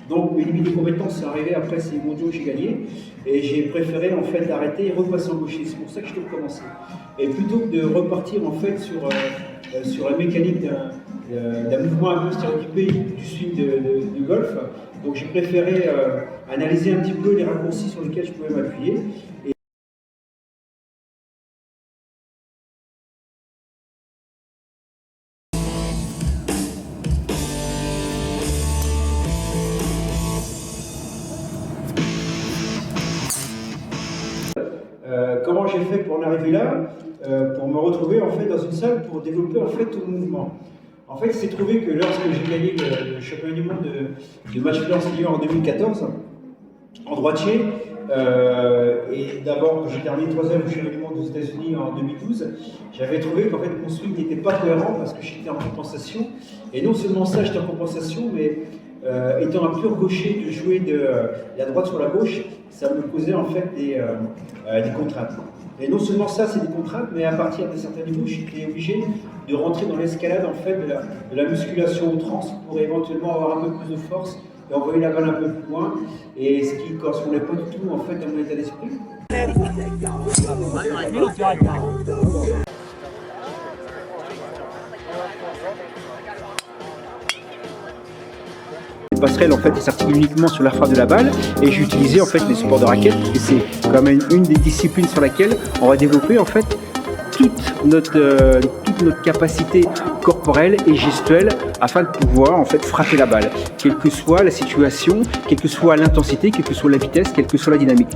Donc mes limites de compétences sont arrivées après ces mondiaux que j'ai gagnés et j'ai préféré en fait arrêter et repasser en gaucher. C'est pour ça que je t'ai recommencé. Et plutôt que de repartir en fait sur la mécanique d'un mouvement un peu stéréotypé du swing de golf, donc j'ai préféré analyser un petit peu les raccourcis sur lesquels je pouvais m'appuyer. Comment j'ai fait pour en arriver là, pour me retrouver en fait dans une salle pour développer en fait tout le mouvement. En fait, il s'est trouvé que lorsque j'ai gagné le championnat du monde de match play en senior en 2014, en droitier, et d'abord j'ai terminé 3e au championnat du monde aux États-Unis en 2012, j'avais trouvé qu'en fait mon swing n'était pas cohérent parce que j'étais en compensation. Et non seulement ça, j'étais en compensation, mais étant un pur gaucher, de jouer de la droite sur la gauche, ça me posait en fait des contraintes. Et non seulement ça, c'est des contraintes, mais à partir d'un certain niveau, j'étais obligé de rentrer dans l'escalade en fait de la musculation outrance pour éventuellement avoir un peu plus de force et envoyer la balle un peu plus loin, et ce qui ne correspondait pas du tout en fait à mon état d'esprit. La passerelle en fait s'articule uniquement sur la frappe de la balle, et j'ai utilisé en fait les supports de raquette, et c'est quand même une des disciplines sur laquelle on va développer en fait toute notre capacité corporelle et gestuelle afin de pouvoir en fait frapper la balle, quelle que soit la situation, quelle que soit l'intensité, quelle que soit la vitesse, quelle que soit la dynamique.